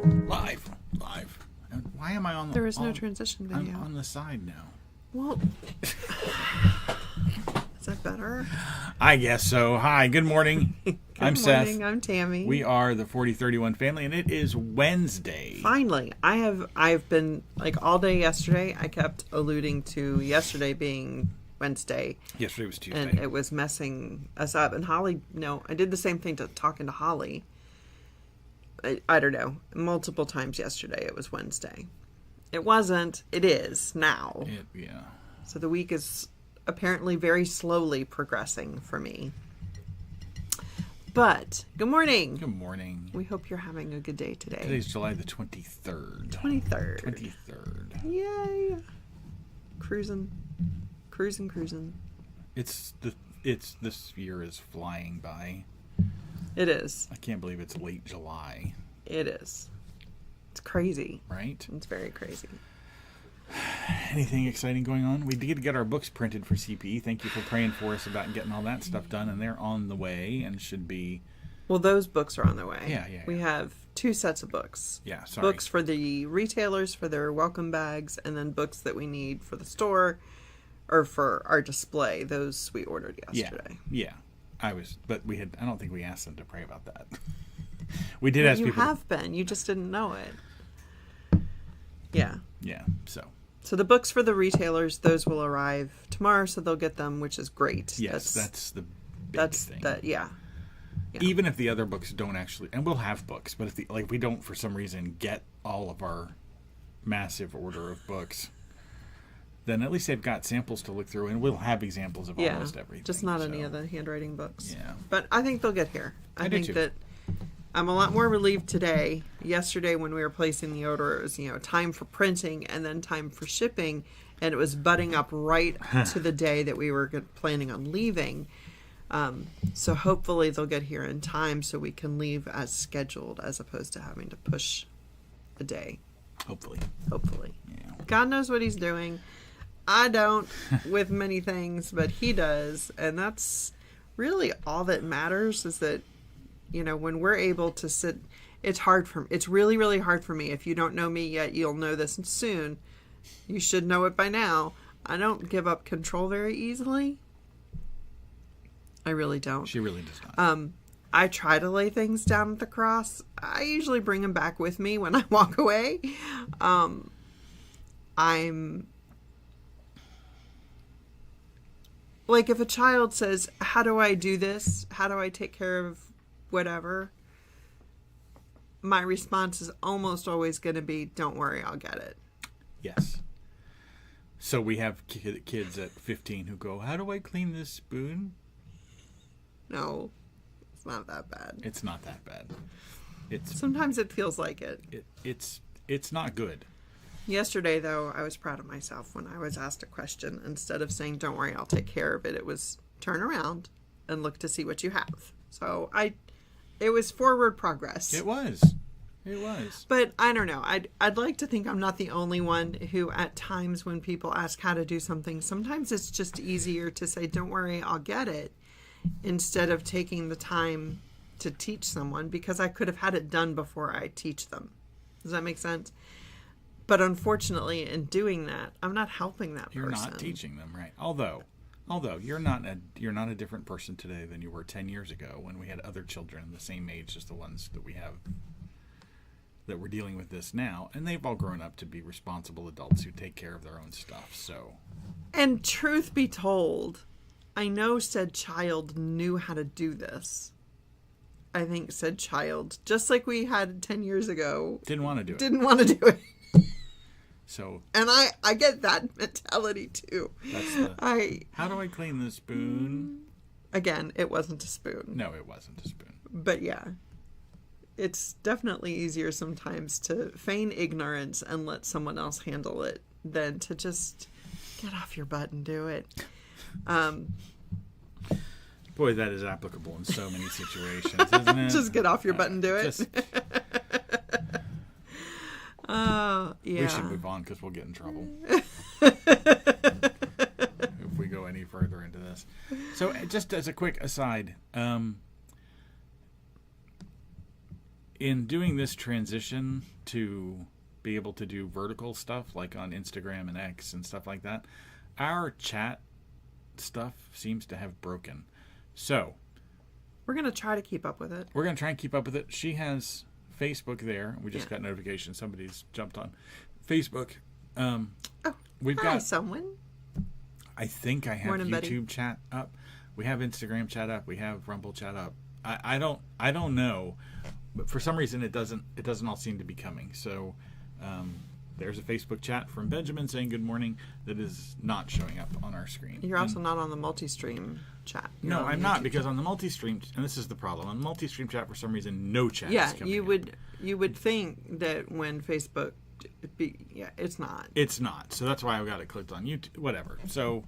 Live. And why am I on the... There is no transition video. I'm on the side now. Well, is that better? I guess so. Hi, good morning. I'm Seth. I'm Tammy. We are the 4031 family, and it is Wednesday. Finally, I've been, like, all day yesterday, I kept alluding to yesterday being Wednesday. Yesterday was Tuesday. And it was messing us up. And Holly, I did the same thing to talking to Holly. I don't know. Multiple times yesterday it was Wednesday. It wasn't. It is now. Yeah. So the week is apparently very slowly progressing for me. But, good morning. Good morning. We hope you're having a good day today. Today's July the 23rd. 23rd. Yay. Cruising. It's this year is flying by. It is. I can't believe it's late July. It is. It's crazy. Right? It's very crazy. Anything exciting going on? We did get our books printed for CPE. Thank you for praying for us about getting all that stuff done, and they're on the way and should be... Well, those books are on their way. Yeah. We have 2 sets of books. Yeah, sorry. Books for the retailers for their welcome bags, and then books that we need for the store or for our display. Those we ordered yesterday. Yeah. I don't think we asked them to pray about that. We did ask people. You have been. You just didn't know it. Yeah. Yeah. So the books for the retailers, those will arrive tomorrow, so they'll get them, which is great. Yes, that's the big thing. Yeah. Even if the other books don't actually, and we'll have books, but if we don't for some reason get all of our massive order of books, then at least they've got samples to look through, and we'll have examples of almost everything. Just not any of the handwriting books. Yeah. But I think they'll get here. I think too. that I'm a lot more relieved today. Yesterday when we were placing the order, it was, time for printing and then time for shipping, and it was butting up right to the day that we were planning on leaving. So hopefully they'll get here in time so we can leave as scheduled as opposed to having to push a day. Hopefully. Yeah. God knows what he's doing. I don't with many things, but he does. And that's really all that matters is that, when we're able to sit, it's really, really hard for me. If you don't know me yet, you'll know this soon. You should know it by now. I don't give up control very easily. I really don't. She really does not. I try to lay things down at the cross. I usually bring them back with me when I walk away. Like if a child says, how do I do this? How do I take care of whatever? My response is almost always going to be, don't worry, I'll get it. Yes. So we have kids at 15 who go, how do I clean this spoon? No, it's not that bad. It's not that bad. Sometimes it feels like it. It's not good. Yesterday, though, I was proud of myself when I was asked a question. Instead of saying, don't worry, I'll take care of it, it was turn around and look to see what you have. So it was forward progress. It was. But I don't know. I'd like to think I'm not the only one who at times when people ask how to do something, sometimes it's just easier to say, don't worry, I'll get it, instead of taking the time to teach someone, because I could have had it done before I teach them. Does that make sense? But unfortunately, in doing that, I'm not helping that person. You're not teaching them, right? Although you're not a different person today than you were 10 years ago when we had other children the same age as the ones that we have that we're dealing with this now, and they've all grown up to be responsible adults who take care of their own stuff. So, and truth be told, I know said child knew how to do this. I think said child, just like we had 10 years ago, didn't want to do it. So, and I get that mentality too. How do I clean the spoon? Again, it wasn't a spoon. No, it wasn't a spoon. But yeah, it's definitely easier sometimes to feign ignorance and let someone else handle it than to just get off your butt and do it. Boy, that is applicable in so many situations, isn't it? Just get off your butt and do it. Yeah. We should move on because we'll get in trouble if we go any further into this. So just as a quick aside, in doing this transition to be able to do vertical stuff like on Instagram and X and stuff like that, our chat stuff seems to have broken. So we're going to try to keep up with it. We're going to try and keep up with it. She has Facebook there. We just got notification. Somebody's jumped on Facebook. We've got someone. I think I have Morning, YouTube buddy. chat up. We have Instagram chat up. We have Rumble chat up. I don't know, but for some reason it doesn't all seem to be coming. So there's a Facebook chat from Benjamin saying good morning that is not showing up on our screen. You're also not on the multi-stream chat. You're No, on I'm the not, YouTube because chat. on the multi-stream, and this is the problem, on the multi-stream chat for some reason no chat Yeah, is coming you would think that when Facebook it's not. It's not. So that's why I got it clicked on YouTube. Whatever. So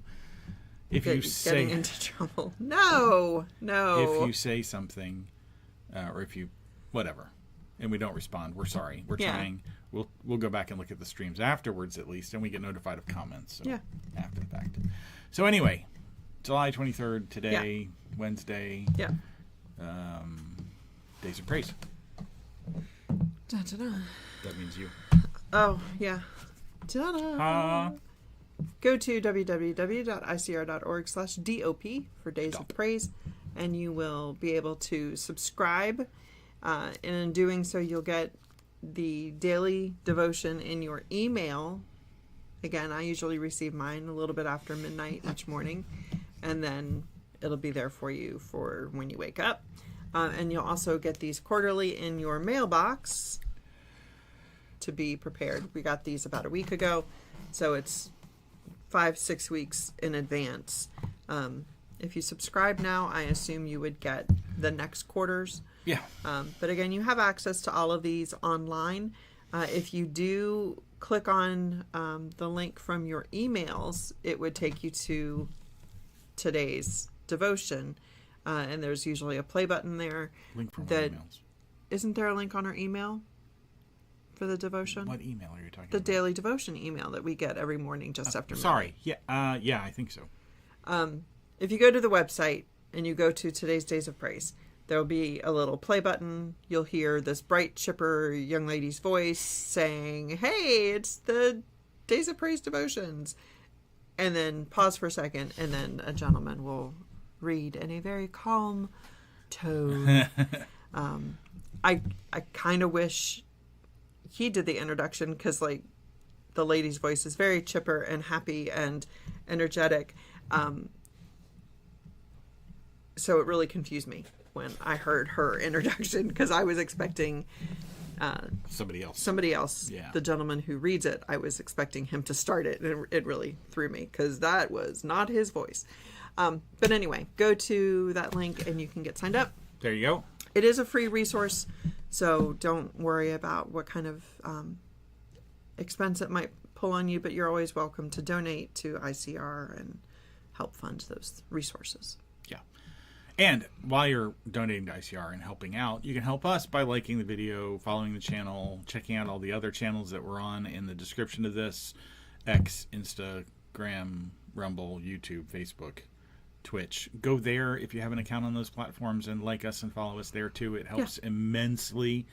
if you say getting into trouble. No. if you say something, or if you whatever, and we don't respond, we're sorry. We're trying. We'll go back and look at the streams afterwards at least, and we get notified of comments. So after the fact. So anyway, July 23rd today, Wednesday. Yeah. Days of Praise. Da-da-da. That means you. Oh yeah. Ta-da. Go to www.icr.org/DOP for Days of Praise, and you will be able to subscribe. And in doing so, you'll get the daily devotion in your email. Again, I usually receive mine a little bit after midnight each morning, and then it'll be there for you for when you wake up. And you'll also get these quarterly in your mailbox to be prepared. We got these about a week ago, so it's 5-6 weeks in advance. If you subscribe now, I assume you would get the next quarters. Yeah. But again, you have access to all of these online. If you do click on the link from your emails, it would take you to today's devotion. And there's usually a play button there. Link from that, emails. Isn't there a link on our email for the devotion? What email are you talking The about? daily devotion email that we get every morning just after midnight. Sorry. Yeah. Yeah, I think so. If you go to the website and you go to today's Days of Praise, there'll be a little play button. You'll hear this bright, chipper young lady's voice saying, "Hey, it's the Days of Praise devotions." And then pause for a second, and then a gentleman will read in a very calm tone. I kind of wish he did the introduction, because like the lady's voice is very chipper and happy and energetic. So it really confused me when I heard her introduction, because I was expecting Somebody else. Yeah. The gentleman who reads it, I was expecting him to start it, and it really threw me, because that was not his voice. But anyway, go to that link and you can get signed up. There you go. It is a free resource, so don't worry about what kind of expense it might pull on you, but you're always welcome to donate to ICR and help fund those resources. Yeah. And while you're donating to ICR and helping out, you can help us by liking the video, following the channel, checking out all the other channels that we're on in the description of this: X, Instagram, Rumble, YouTube, Facebook, Twitch. Go there if you have an account on those platforms and like us and follow us there too. It helps immensely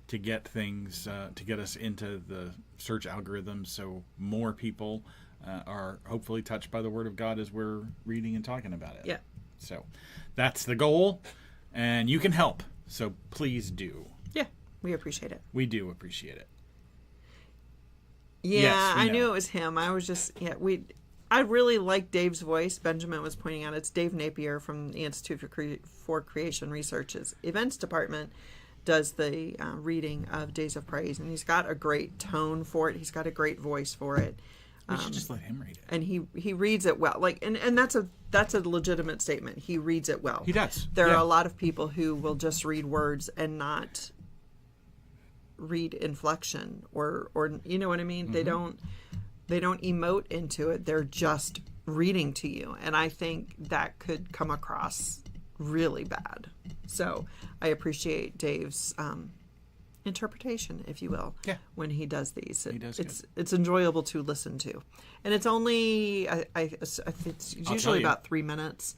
to get things, to get us into the search algorithms, so more people are hopefully touched by the Word of God as we're reading and talking about it. Yeah. So that's the goal, and you can help. So please do. Yeah, we appreciate it. We do appreciate it. Yeah, Yes, we I know. knew it was him. I was just, I really like Dave's voice. Benjamin was pointing out it's Dave Napier from the Institute for Creation Research's events department does the reading of Days of Praise, and he's got a great tone for it. He's got a great voice for it. We should just let him read it. And he reads it well. Like, and that's a legitimate statement. He reads it well. He does. There Yeah. are a lot of people who will just read words and not read inflection or you know what I mean? Mm-hmm. They don't emote into it. They're just reading to you. And I think that could come across really bad. So I appreciate Dave's interpretation, if you will, when he does these. He does it's enjoyable to listen to. And it's only, it's usually about 3 minutes.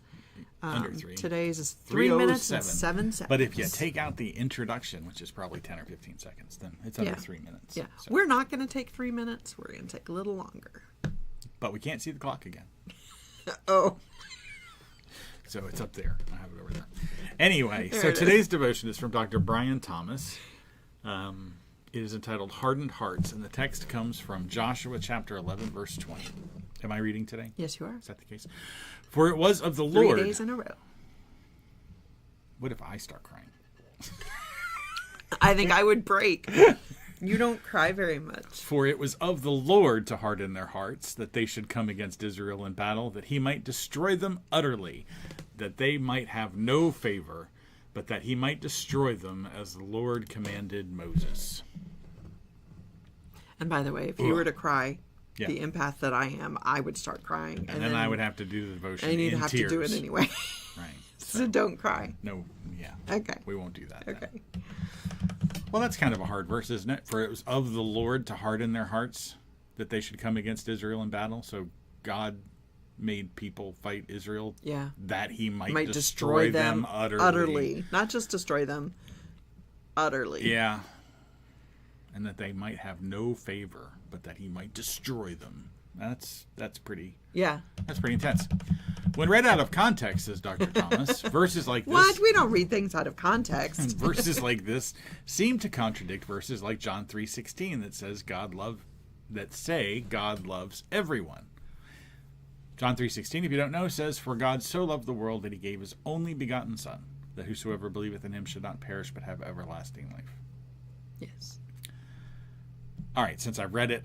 Under 3. Today's is 3 minutes and 3:07. 7 seconds. But if you take out the introduction, which is probably 10 or 15 seconds, then it's under Yeah. 3 minutes. Yeah. So- We're not going to take 3 minutes. We're going to take a little longer. But we can't see the clock again. Oh. So it's up there. I have it over there. Anyway, There so it is. today's devotion is from Dr. Brian Thomas. It is entitled Hardened Hearts, and the text comes from Joshua chapter 11, verse 20. Am I reading today? Yes, you are. Is that the case? For it was of the 3 Lord. days in a row. What if I start crying? I think I would break. You don't cry very much. For it was of the Lord to harden their hearts, that they should come against Israel in battle, that he might destroy them utterly, that they might have no favor, but that he might destroy them as the Lord commanded Moses. And by the way, if you were to cry, Yeah. the empath that I am, I would start crying. And then I would have to do the devotion And you'd in have tears. to do it anyway. Right. So don't cry. No, yeah. Okay. We won't do that. then. Okay. Well, that's kind of a hard verse, isn't it? For it was of the Lord to harden their hearts, that they should come against Israel in battle. So God made people fight Israel, Yeah. that he might destroy them utterly. Not just destroy them, utterly. Yeah. And that they might have no favor, but that he might destroy them. That's pretty Yeah. intense. When read out of context, says Dr. Thomas, verses like this What? We don't read things out of context. verses like this seem to contradict verses like John 3:16 that says God loves everyone. John 3:16, if you don't know, says, "For God so loved the world that he gave his only begotten Son, that whosoever believeth in him should not perish but have everlasting life." Yes. All right, since I read it,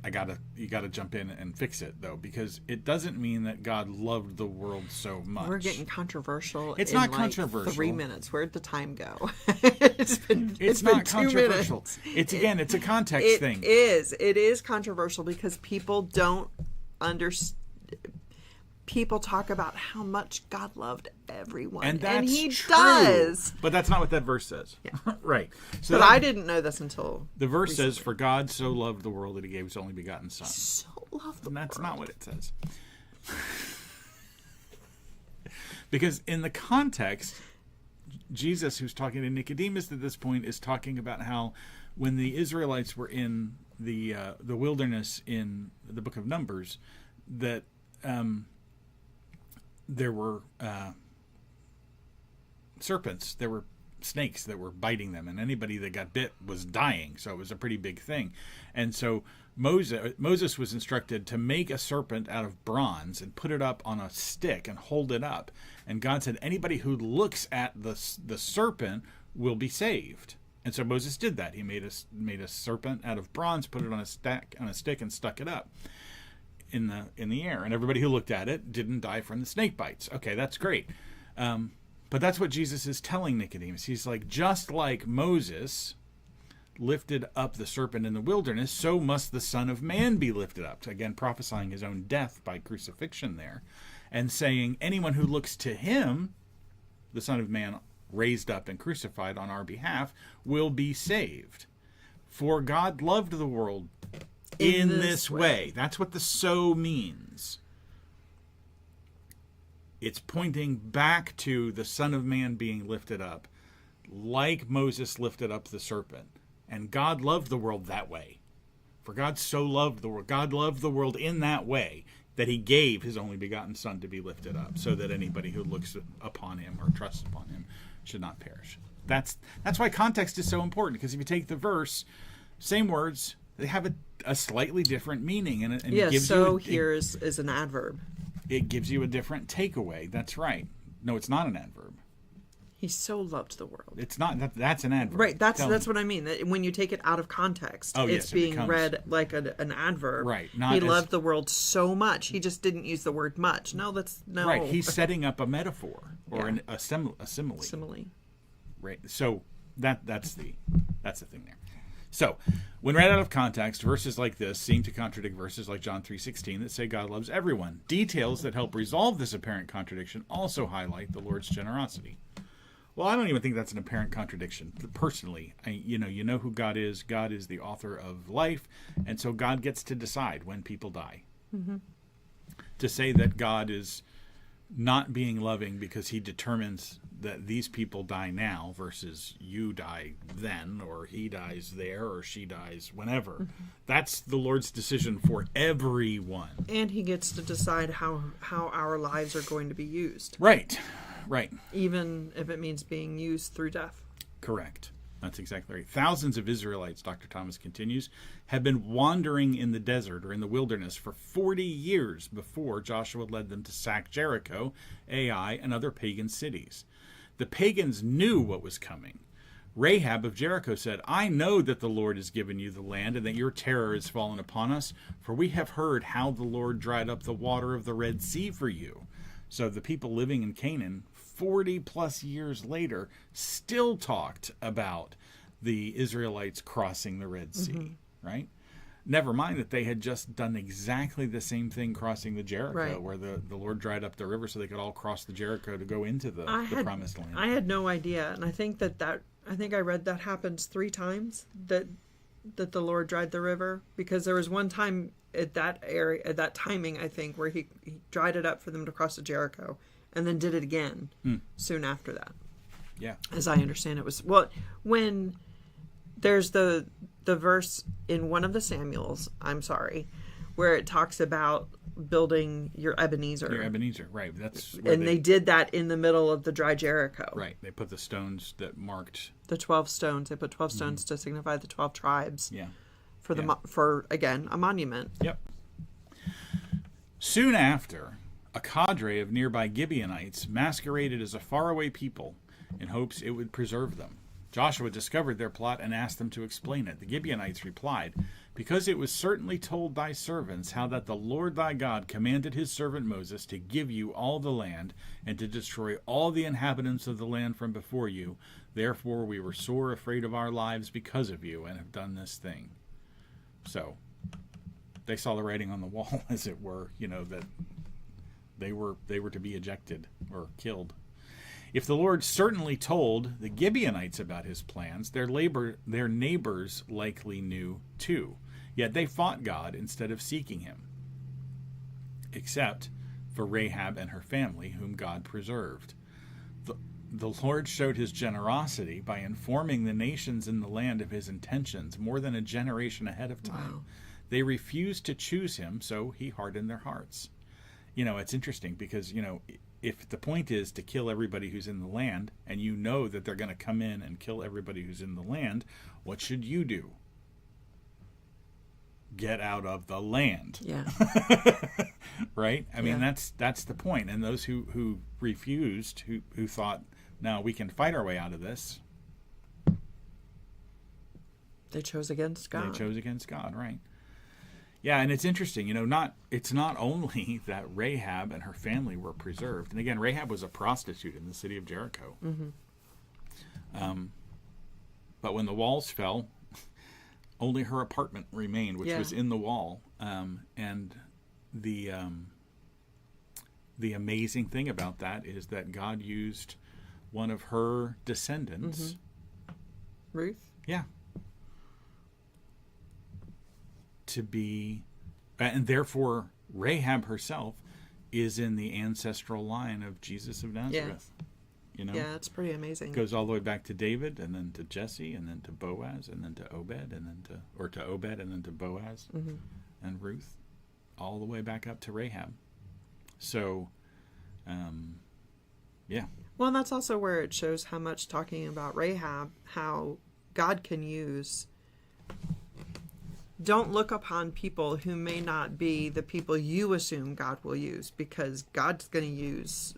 you gotta jump in and fix it though, because it doesn't mean that God loved the world so much. We're getting controversial. It's in not like controversial. 3 minutes. Where'd the time go? it's been not 2 controversial. minutes. It's a context thing. It is controversial because people don't understand. People talk about how much God loved everyone, And that's he true. does. But that's not what that verse says. Yeah. Right. So But that- I didn't know this until the verse recently. says, "For God so loved the world that he gave his only begotten Son." So love the And that's world. not what it says. Because in the context, Jesus, who's talking to Nicodemus at this point, is talking about how when the Israelites were in the wilderness in the book of Numbers, that there were serpents, there were snakes that were biting them, and anybody that got bit was dying. So it was a pretty big thing. And so Moses was instructed to make a serpent out of bronze and put it up on a stick and hold it up. And God said, anybody who looks at the serpent will be saved. And so Moses did that. He made a serpent out of bronze, put it on a stick, and stuck it up in the air. And everybody who looked at it didn't die from the snake bites. Okay, that's great. But that's what Jesus is telling Nicodemus. He's like, just like Moses lifted up the serpent in the wilderness, so must the Son of Man be lifted up. Again, prophesying his own death by crucifixion there. And saying, anyone who looks to him, the Son of Man raised up and crucified on our behalf, will be saved. For God loved the world in this way. That's what the "so" means. It's pointing back to the Son of Man being lifted up, like Moses lifted up the serpent. And God loved the world that way. For God so loved the world. God loved the world in that way, that he gave his only begotten Son to be lifted up, so that anybody who looks upon him or trusts upon him should not perish. That's why context is so important, because if you take the verse, same words, they have a slightly different meaning. And Yeah, it gives so you here is an adverb. it gives you a different takeaway. That's right. No, it's not an adverb. He so loved the world. It's not. That's an adverb. Right, that's Tell me. what I mean. That when you take it out of context, Oh, it's yes, it being becomes- read like an adverb. Right, not He as- loved the world so much. He just didn't use the word much. No. Right. He's setting up a metaphor or Yeah. a simile. simile. Right. So that's the thing there. So, when read out of context, verses like this seem to contradict verses like John 3:16 that say God loves everyone. Details that help resolve this apparent contradiction also highlight the Lord's generosity. Well, I don't even think that's an apparent contradiction. Personally, you know who God is. God is the author of life, and so God gets to decide when people die. Mm-hmm. To say that God is not being loving because he determines that these people die now versus you die then, or he dies there, or she dies whenever. Mm-hmm. That's the Lord's decision for everyone. And he gets to decide how our lives are going to be used. Right. Even if it means being used through death. Correct. That's exactly right. Thousands of Israelites, Dr. Thomas continues, have been wandering in the desert or in the wilderness for 40 years before Joshua led them to sack Jericho, Ai, and other pagan cities. The pagans knew what was coming. Rahab of Jericho said, I know that the Lord has given you the land and that your terror has fallen upon us, for we have heard how the Lord dried up the water of the Red Sea for you. So the people living in Canaan 40 plus years later still talked about the Israelites crossing the Red Sea, right? Never mind that they had just done exactly the same thing crossing the Jericho, where the Lord dried up the river so they could all cross the Jericho to go into the promised land. I had no idea, and I think I read that happens 3 times that the Lord dried the river, because there was one time at that area, at that timing, I think, where he dried it up for them to cross the Jericho, and then did it again soon after that. Yeah. As I understand it was, when there's the verse in one of the Samuels, where it talks about building your Ebenezer. Your Ebenezer, right. And they did that in the middle of the dry Jericho. Right. They put the stones that marked the 12 stones. They put 12 stones to signify the 12 tribes. Yeah. For again, a monument. Yep. Soon after, a cadre of nearby Gibeonites masqueraded as a faraway people in hopes it would preserve them. Joshua discovered their plot and asked them to explain it. The Gibeonites replied, Because it was certainly told thy servants how that the Lord thy God commanded his servant Moses to give you all the land and to destroy all the inhabitants of the land from before you. Therefore we were sore afraid of our lives because of you and have done this thing. So they saw the writing on the wall, as it were, that they were to be ejected or killed. If the Lord certainly told the Gibeonites about his plans, their neighbors likely knew too. Yet they fought God instead of seeking him, except for Rahab and her family, whom God preserved. The Lord showed his generosity by informing the nations in the land of his intentions more than a generation ahead of time. Wow. They refused to choose him, so he hardened their hearts. It's interesting because, if the point is to kill everybody who's in the land, and you know that they're going to come in and kill everybody who's in the land, what should you do? Get out of the land. Yeah. Right? I mean, that's the point. And those who refused, who thought, no, we can fight our way out of this. They chose against God. They chose against God, right. Yeah, and it's interesting, it's not only that Rahab and her family were preserved. And again, Rahab was a prostitute in the city of Jericho. Mm-hmm. But when the walls fell, only her apartment remained, which was in the wall. And the amazing thing about that is that God used one of her descendants. Mm-hmm. Ruth? Yeah. To be, and therefore Rahab herself is in the ancestral line of Jesus of Nazareth. Yeah, it's pretty amazing. It goes all the way back to David, and then to Jesse, and then to Boaz, and then to Obed, and then to Obed, and then to Boaz, and Ruth, all the way back up to Rahab. So, yeah. Well, that's also where it shows how much talking about Rahab, how God can use. Don't look upon people who may not be the people you assume God will use, because God's going to use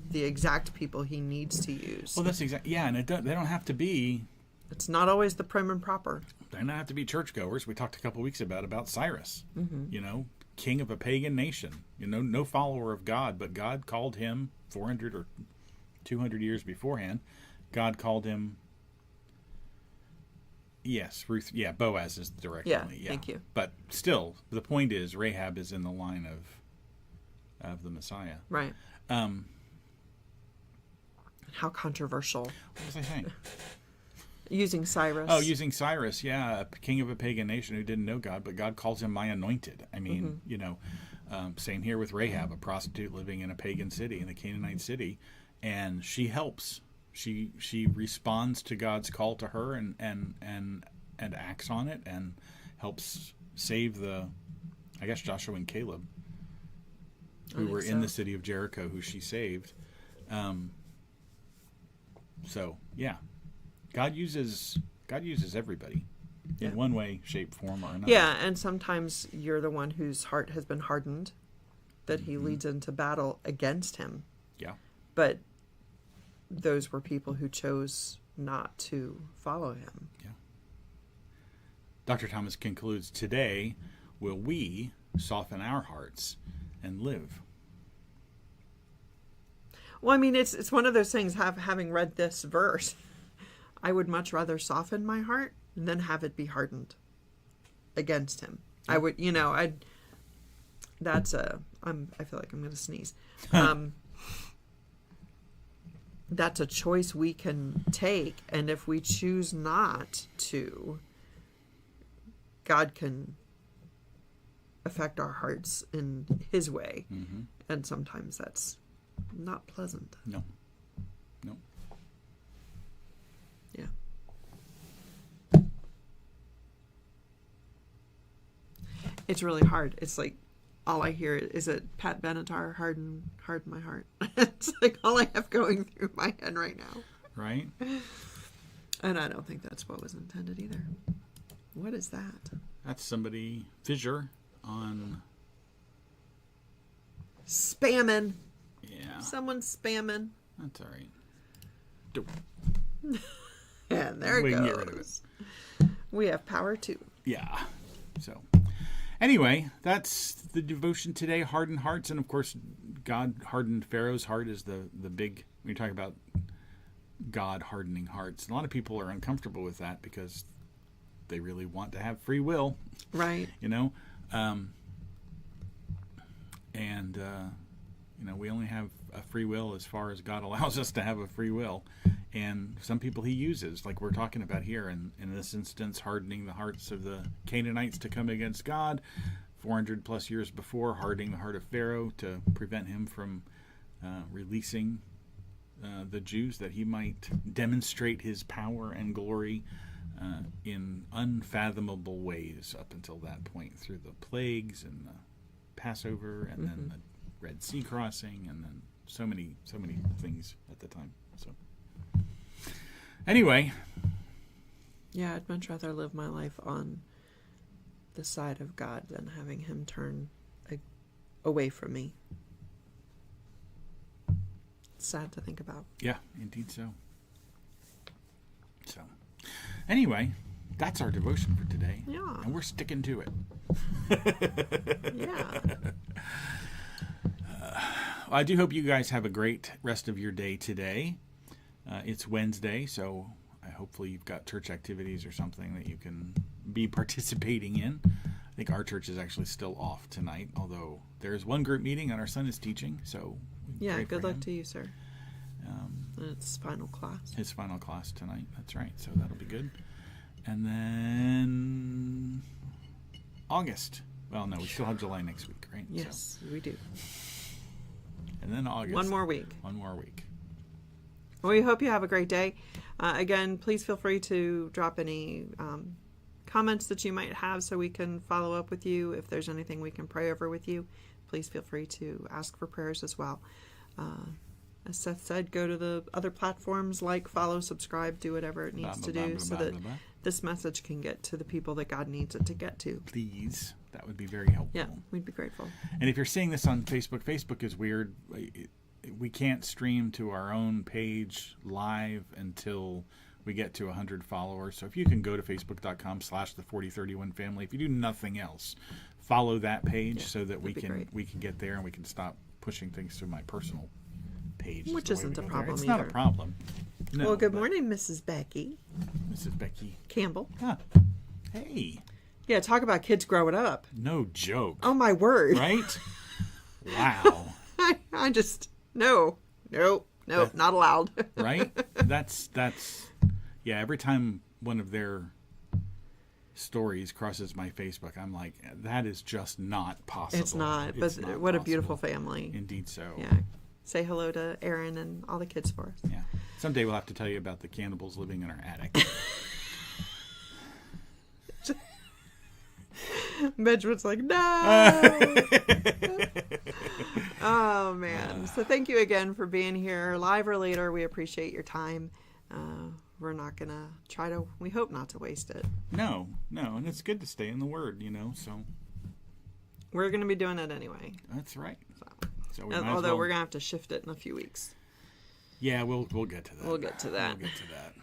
the exact people he needs to use. Well, that's and they don't have to be. It's not always the prim and proper. They don't have to be churchgoers. We talked a couple weeks about Cyrus, king of a pagan nation, no follower of God, but God called him 400 or 200 years beforehand. God called him. Yes, Ruth. Yeah, Boaz is directly. Yeah, thank you. But still, the point is, Rahab is in the line of the Messiah. Right. How controversial. What was I saying? Using Cyrus. Oh, using Cyrus, yeah, a king of a pagan nation who didn't know God, but God calls him my anointed. I mean, Same here with Rahab, a prostitute living in a pagan city, in a Canaanite city, and she helps. She responds to God's call to her and acts on it and helps save Joshua and Caleb, who were in the city of Jericho, who she saved. So yeah, God uses everybody in one way, shape, form, or another. Yeah, and sometimes you're the one whose heart has been hardened, that he leads into battle against him. Yeah. But those were people who chose not to follow him. Yeah. Dr. Thomas concludes, today, will we soften our hearts and live? Well, I mean, it's one of those things, having read this verse, I would much rather soften my heart than have it be hardened against him. I would, I feel like I'm going to sneeze. That's a choice we can take. And if we choose not to, God can affect our hearts in his way. Mm-hmm. And sometimes that's not pleasant. No. Yeah. It's really hard. It's like all I hear is it Pat Benatar, harden my heart. It's like all I have going through my head right now. Right. And I don't think that's what was intended either. What is that? That's somebody fissure on spamming. Yeah. Someone's spamming. That's all right. And there it goes. We can get rid of it. We have power too. Yeah. So, anyway, that's the devotion today. Hardened hearts, and of course, God hardened Pharaoh's heart is the big. When you talk about God hardening hearts, a lot of people are uncomfortable with that because they really want to have free will, right? We only have a free will as far as God allows us to have a free will. And some people he uses, like we're talking about here, in this instance, hardening the hearts of the Canaanites to come against God 400 plus years before, hardening the heart of Pharaoh to prevent him from releasing the Jews, that he might demonstrate his power and glory in unfathomable ways up until that point, through the plagues and the Passover and then the Red Sea crossing, and then so many things at the time. So anyway, yeah, I'd much rather live my life on the side of God than having him turn away from me. It's sad to think about. Yeah, indeed so. So anyway, that's our devotion for today. Yeah. And we're sticking to it. Yeah. I do hope you guys have a great rest of your day today. It's Wednesday, so hopefully you've got church activities or something that you can be participating in. I think our church is actually still off tonight, although there's one group meeting and our son is teaching. So yeah, good luck to you, sir. It's final class. His final class tonight. That's right. So that'll be good. And then August. Well, no, we still have July next week, right? Yes, we do. And then August. One more week. Well, we hope you have a great day. Again, please feel free to drop any comments that you might have so we can follow up with you. If there's anything we can pray over with you, please feel free to ask for prayers as well. As Seth said, go to the other platforms, like, follow, subscribe, do whatever it needs to do so that this message can get to the people that God needs it to get to. Please. That would be very helpful. Yeah, we'd be grateful. And if you're seeing this on Facebook, Facebook is weird. We can't stream to our own page live until we get to 100 followers. So if you can go to facebook.com/the4031 family, if you do nothing else, follow that page so that we can get there and we can stop pushing things to my personal page. Which isn't a problem either. It's not a problem. No, well, good morning, Mrs. Becky. Mrs. Becky Campbell. Huh. Hey. Yeah, talk about kids growing up. No joke. Oh, my word. Right? Wow. I just, no, not allowed. Right? That's, yeah, every time one of their stories crosses my Facebook, I'm like, that is just not possible. It's not, but It's not what a possible. beautiful family. Indeed so. Yeah. Say hello to Aaron and all the kids for us. Yeah. Someday we'll have to tell you about the cannibals living in our attic. Medgewood's like, no! Oh, man. So thank you again for being here, live or later. We appreciate your time. We're not going to we hope not to waste it. No. And it's good to stay in the Word, so. We're going to be doing it anyway. That's right. So Although we're going to have to shift it in a few weeks. Yeah, we'll get to that. We'll get to that.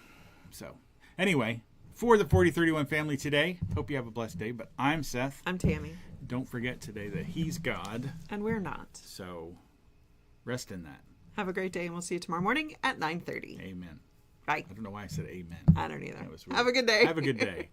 So, anyway, for the 4031 family today, hope you have a blessed day. But I'm Seth. I'm Tammy. Don't forget today that He's God. And we're not. So, rest in that. Have a great day, and we'll see you tomorrow morning at 9:30. Amen. Bye. I don't know why I said amen. I don't either. That was weird. Have a good day. Have a good day.